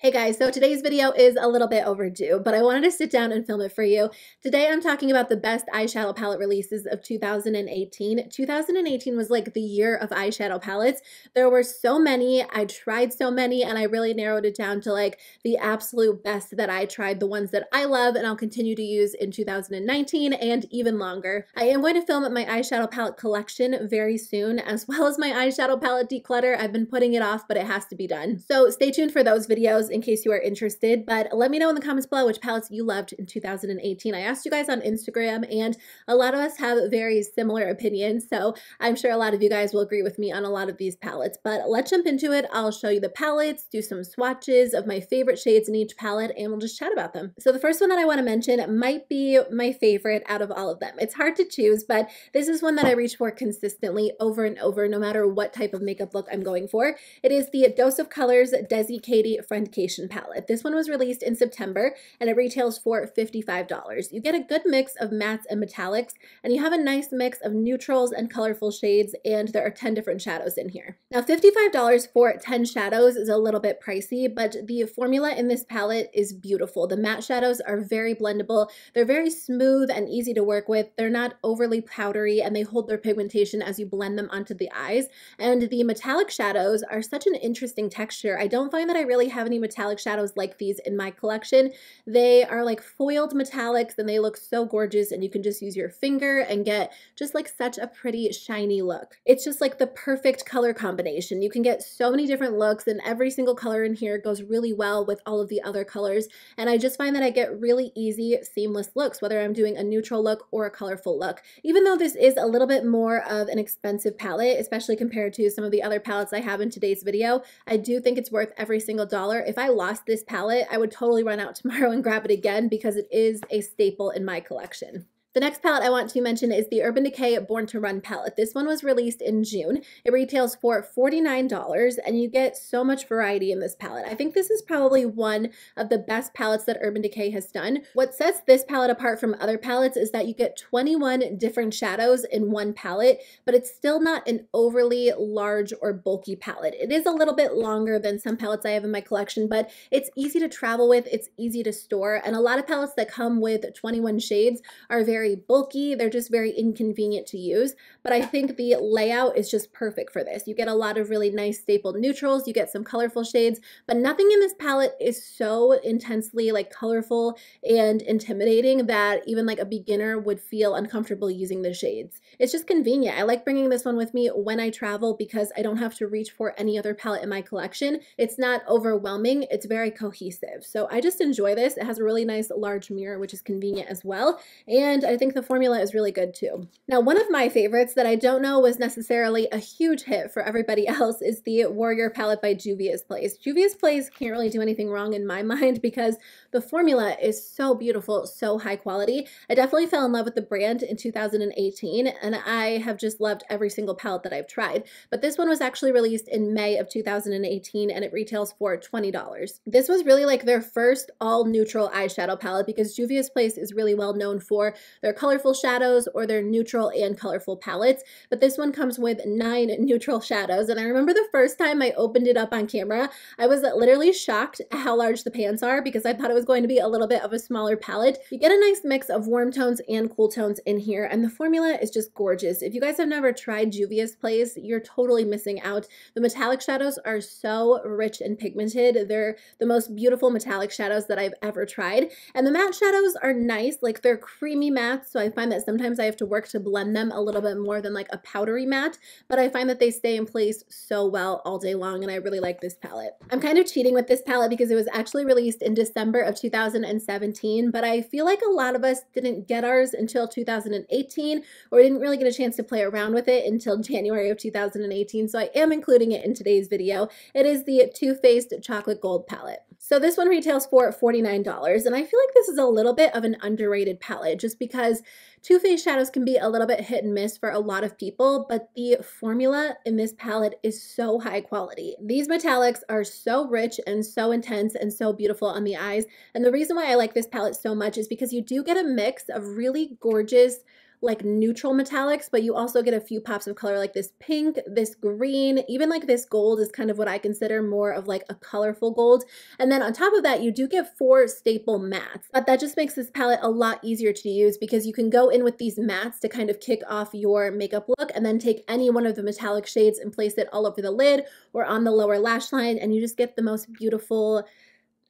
Hey guys, so today's video is a little bit overdue, but I wanted to sit down and film it for you. Today I'm talking about the best eyeshadow palette releases of 2018. 2018 was like the year of eyeshadow palettes. There were so many, I tried so many, and I really narrowed it down to like the absolute best that I tried, the ones that I love and I'll continue to use in 2019 and even longer. I am going to film my eyeshadow palette collection very soon, as well as my eyeshadow palette declutter. I've been putting it off, but it has to be done. So stay tuned for those videos in case you are interested, but let me know in the comments below which palettes you loved in 2018. I asked you guys on Instagram and a lot of us have very similar opinions, so I'm sure a lot of you guys will agree with me on a lot of these palettes, but let's jump into it. I'll show you the palettes, do some swatches of my favorite shades in each palette, and we'll just chat about them. So the first one that I want to mention might be my favorite out of all of them. It's hard to choose, but this is one that I reach for consistently over and over, no matter what type of makeup look I'm going for. It is the Dose of Colors Desi Katy Friendcation palette. This one was released in September and it retails for $55. You get a good mix of mattes and metallics, and you have a nice mix of neutrals and colorful shades, and there are 10 different shadows in here. Now $55 for 10 shadows is a little bit pricey, but the formula in this palette is beautiful. The matte shadows are very blendable. They're very smooth and easy to work with. They're not overly powdery and they hold their pigmentation as you blend them onto the eyes. And the metallic shadows are such an interesting texture. I don't find that I really have any metallic shadows like these in my collection. They are like foiled metallics and they look so gorgeous, and you can just use your finger and get just like such a pretty shiny look. It's just like the perfect color combination. You can get so many different looks, and every single color in here goes really well with all of the other colors, and I just find that I get really easy, seamless looks, whether I'm doing a neutral look or a colorful look. Even though this is a little bit more of an expensive palette, especially compared to some of the other palettes I have in today's video, I do think it's worth every single dollar. If I lost this palette, I would totally run out tomorrow and grab it again because it is a staple in my collection. The next palette I want to mention is the Urban Decay Born to Run palette. This one was released in June. It retails for $49 and you get so much variety in this palette. I think this is probably one of the best palettes that Urban Decay has done. What sets this palette apart from other palettes is that you get 21 different shadows in one palette, but it's still not an overly large or bulky palette. It is a little bit longer than some palettes I have in my collection, but it's easy to travel with, it's easy to store, and a lot of palettes that come with 21 shades are very bulky. They're just very inconvenient to use, but I think the layout is just perfect for this. You get a lot of really nice staple neutrals, you get some colorful shades, but nothing in this palette is so intensely like colorful and intimidating that even like a beginner would feel uncomfortable using the shades. It's just convenient. I like bringing this one with me when I travel because I don't have to reach for any other palette in my collection. It's not overwhelming, it's very cohesive. So I just enjoy this. It has a really nice large mirror, which is convenient as well, and I think the formula is really good too. Now, one of my favorites that I don't know was necessarily a huge hit for everybody else is the Warrior palette by Juvia's Place. Juvia's Place can't really do anything wrong in my mind because the formula is so beautiful, so high quality. I definitely fell in love with the brand in 2018 and I have just loved every single palette that I've tried. But this one was actually released in May of 2018 and it retails for $20. This was really like their first all neutral eyeshadow palette because Juvia's Place is really well known for their colorful shadows or their neutral and colorful palettes, but this one comes with 9 neutral shadows. And I remember the first time I opened it up on camera, I was literally shocked at how large the pans are because I thought it was going to be a little bit of a smaller palette. You get a nice mix of warm tones and cool tones in here, and the formula is just gorgeous. If you guys have never tried Juvia's Place, you're totally missing out. The metallic shadows are so rich and pigmented. They're the most beautiful metallic shadows that I've ever tried, and the matte shadows are nice, like they're creamy matte, so I find that sometimes I have to work to blend them a little bit more than like a powdery matte, but I find that they stay in place so well all day long, and I really like this palette. I'm kind of cheating with this palette because it was actually released in December of 2017, but I feel like a lot of us didn't get ours until 2018, or didn't really get a chance to play around with it until January of 2018, so I am including it in today's video. It is the Too Faced Chocolate Gold palette. So this one retails for $49, and I feel like this is a little bit of an underrated palette just because Too Faced shadows can be a little bit hit and miss for a lot of people, but the formula in this palette is so high quality. These metallics are so rich and so intense and so beautiful on the eyes, and the reason why I like this palette so much is because you do get a mix of really gorgeous like neutral metallics, but you also get a few pops of color like this pink, this green, even like this gold is kind of what I consider more of like a colorful gold. And then on top of that, you do get 4 staple mattes, but that just makes this palette a lot easier to use because you can go in with these mattes to kind of kick off your makeup look and then take any one of the metallic shades and place it all over the lid or on the lower lash line, and you just get the most beautiful,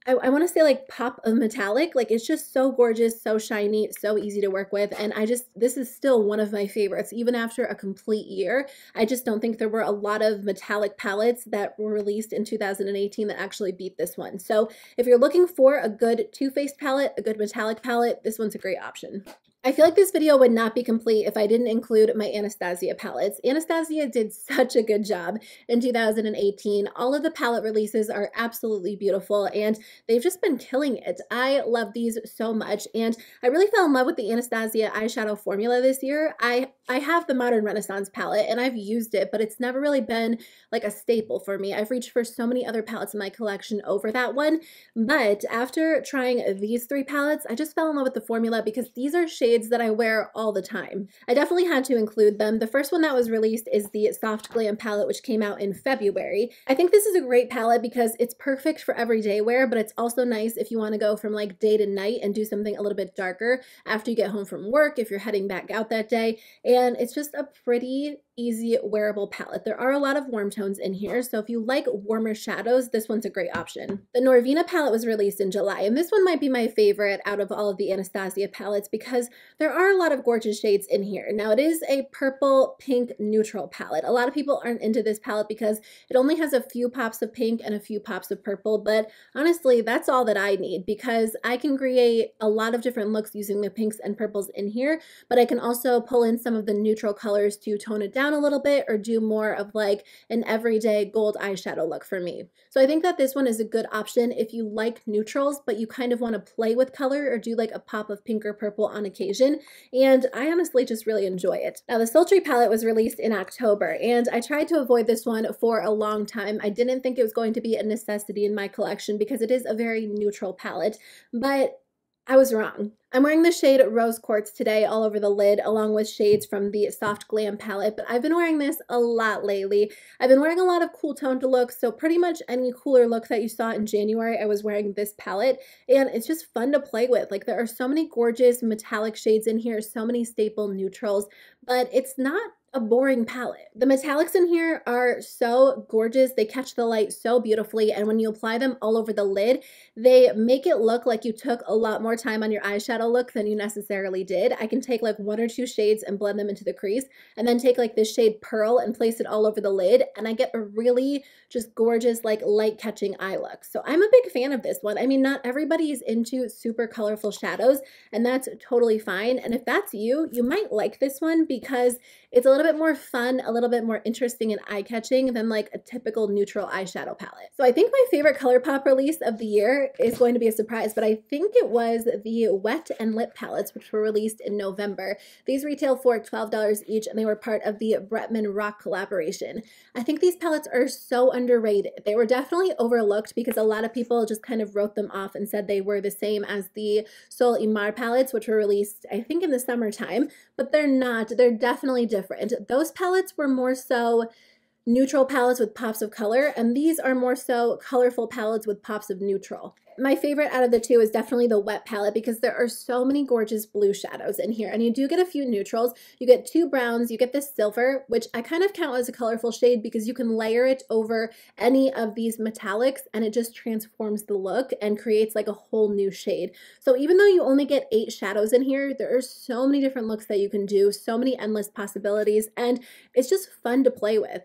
I want to say like pop of metallic. Like it's just so gorgeous, so shiny, so easy to work with. And this is still one of my favorites, even after a complete year. I just don't think there were a lot of metallic palettes that were released in 2018 that actually beat this one. So if you're looking for a good Too Faced palette, a good metallic palette, this one's a great option. I feel like this video would not be complete if I didn't include my Anastasia palettes. Anastasia did such a good job in 2018. All of the palette releases are absolutely beautiful and they've just been killing it. I love these so much, and I really fell in love with the Anastasia eyeshadow formula this year. I have the Modern Renaissance palette and I've used it, but it's never really been like a staple for me. I've reached for so many other palettes in my collection over that one, but after trying these 3 palettes, I just fell in love with the formula because these are shades that I wear all the time. I definitely had to include them. The first one that was released is the Soft Glam palette, which came out in February. I think this is a great palette because it's perfect for everyday wear, but it's also nice if you want to go from like day to night and do something a little bit darker after you get home from work, if you're heading back out that day. And it's just a pretty easy wearable palette. There are a lot of warm tones in here, so if you like warmer shadows, this one's a great option. The Norvina palette was released in July, and this one might be my favorite out of all of the Anastasia palettes because there are a lot of gorgeous shades in here. Now it is a purple pink neutral palette. A lot of people aren't into this palette because it only has a few pops of pink and a few pops of purple, but honestly that's all that I need because I can create a lot of different looks using the pinks and purples in here, but I can also pull in some of the neutral colors to tone it down a little bit or do more of like an everyday gold eyeshadow look for me. So I think that this one is a good option if you like neutrals but you kind of want to play with color or do like a pop of pink or purple on occasion, and I honestly just really enjoy it. Now the Sultry palette was released in October and I tried to avoid this one for a long time. I didn't think it was going to be a necessity in my collection because it is a very neutral palette, but I was wrong. I'm wearing the shade Rose Quartz today all over the lid along with shades from the Soft Glam palette, but I've been wearing this a lot lately. I've been wearing a lot of cool toned looks, so pretty much any cooler look that you saw in January, I was wearing this palette, and it's just fun to play with. Like there are so many gorgeous metallic shades in here, so many staple neutrals, but it's not a boring palette. The metallics in here are so gorgeous. They catch the light so beautifully, and when you apply them all over the lid, they make it look like you took a lot more time on your eyeshadow look than you necessarily did. I can take like 1 or 2 shades and blend them into the crease, and then take like this shade Pearl and place it all over the lid, and I get a really just gorgeous like light catching eye look. So I'm a big fan of this one. I mean, not everybody is into super colorful shadows, and that's totally fine. And if that's you, you might like this one because it's a little bit more fun, a little bit more interesting and eye-catching than like a typical neutral eyeshadow palette. So I think my favorite ColourPop release of the year is going to be a surprise, but I think it was the Wet and Lip palettes, which were released in November. These retail for $12 each, and they were part of the Bretman Rock collaboration. I think these palettes are so underrated. They were definitely overlooked because a lot of people just kind of wrote them off and said they were the same as the Sol Imar palettes, which were released, I think, in the summertime, but they're not. They're definitely different. Those palettes were more so neutral palettes with pops of color, and these are more so colorful palettes with pops of neutral. My favorite out of the two is definitely the Wet palette because there are so many gorgeous blue shadows in here, and you do get a few neutrals. You get 2 browns, you get this silver, which I kind of count as a colorful shade because you can layer it over any of these metallics and it just transforms the look and creates like a whole new shade. So even though you only get 8 shadows in here, there are so many different looks that you can do, so many endless possibilities, and it's just fun to play with.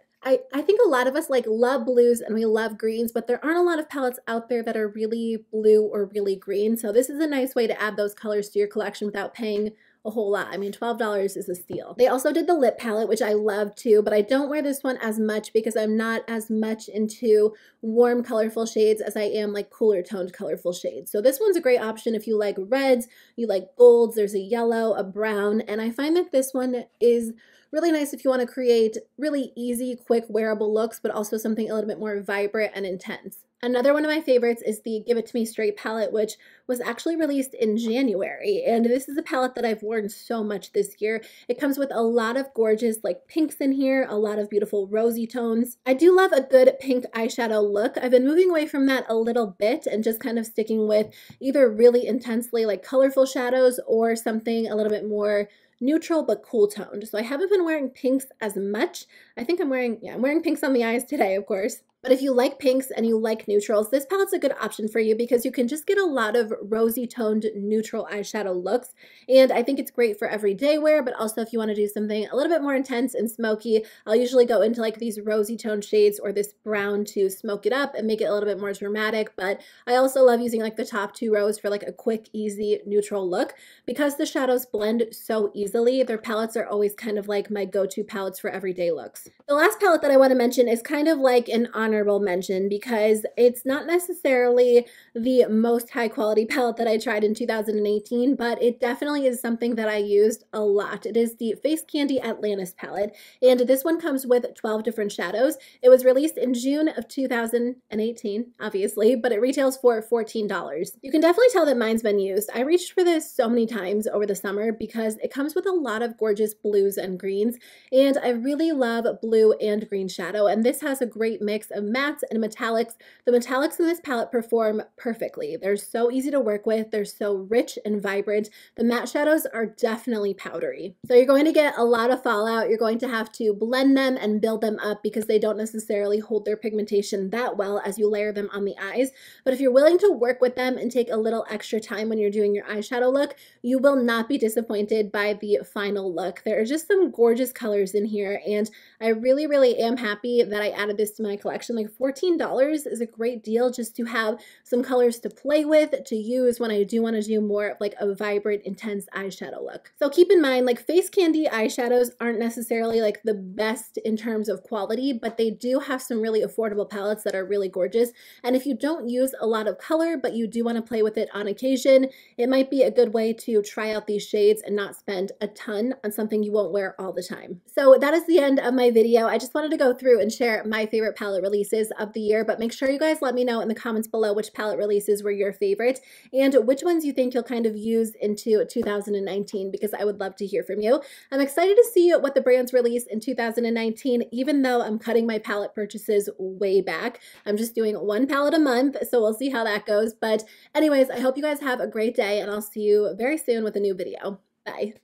I think a lot of us like love blues and we love greens, but there aren't a lot of palettes out there that are really blue or really green. So this is a nice way to add those colors to your collection without paying a whole lot. I mean, $12 is a steal. They also did the lip palette, which I love too, but I don't wear this one as much because I'm not as much into warm, colorful shades as I am like cooler toned, colorful shades. So this one's a great option if you like reds, you like golds, there's a yellow, a brown, and I find that this one is really nice if you want to create really easy, quick, wearable looks, but also something a little bit more vibrant and intense. Another one of my favorites is the Give It To Me Straight palette, which was actually released in January. And this is a palette that I've worn so much this year. It comes with a lot of gorgeous like pinks in here, a lot of beautiful rosy tones. I do love a good pink eyeshadow look. I've been moving away from that a little bit and just kind of sticking with either really intensely like colorful shadows or something a little bit more neutral but cool toned. So I haven't been wearing pinks as much. I think I'm wearing pinks on the eyes today, of course. But if you like pinks and you like neutrals, this palette's a good option for you because you can just get a lot of rosy toned neutral eyeshadow looks. And I think it's great for everyday wear, but also if you want to do something a little bit more intense and smoky, I'll usually go into like these rosy toned shades or this brown to smoke it up and make it a little bit more dramatic. But I also love using like the top 2 rows for like a quick, easy, neutral look. Because the shadows blend so easily, their palettes are always kind of like my go-to palettes for everyday looks. The last palette that I want to mention is kind of like an honorable mention because it's not necessarily the most high quality palette that I tried in 2018, but it definitely is something that I used a lot. It is the Face Candy Atlantis palette, and this one comes with 12 different shadows. It was released in June of 2018, obviously, but it retails for $14. You can definitely tell that mine's been used. I reached for this so many times over the summer because it comes with a lot of gorgeous blues and greens, and I really love blue and green shadow, and this has a great mix of mattes and metallics. The metallics in this palette perform perfectly. They're so easy to work with. They're so rich and vibrant. The matte shadows are definitely powdery. So you're going to get a lot of fallout. You're going to have to blend them and build them up because they don't necessarily hold their pigmentation that well as you layer them on the eyes. But if you're willing to work with them and take a little extra time when you're doing your eyeshadow look, you will not be disappointed by the final look. There are just some gorgeous colors in here, and I really, really am happy that I added this to my collection. Like $14 is a great deal just to have some colors to play with, to use when I do want to do more of like a vibrant, intense eyeshadow look. So keep in mind, like Face Candy eyeshadows aren't necessarily like the best in terms of quality, but they do have some really affordable palettes that are really gorgeous. And if you don't use a lot of color, but you do want to play with it on occasion, it might be a good way to try out these shades and not spend a ton on something you won't wear all the time. So that is the end of my video. I just wanted to go through and share my favorite palette releases of the year, but make sure you guys let me know in the comments below which palette releases were your favorite and which ones you think you'll kind of use into 2019, because I would love to hear from you. I'm excited to see what the brands release in 2019, even though I'm cutting my palette purchases way back. I'm just doing one palette a month, so we'll see how that goes. But anyways, I hope you guys have a great day, and I'll see you very soon with a new video. Bye.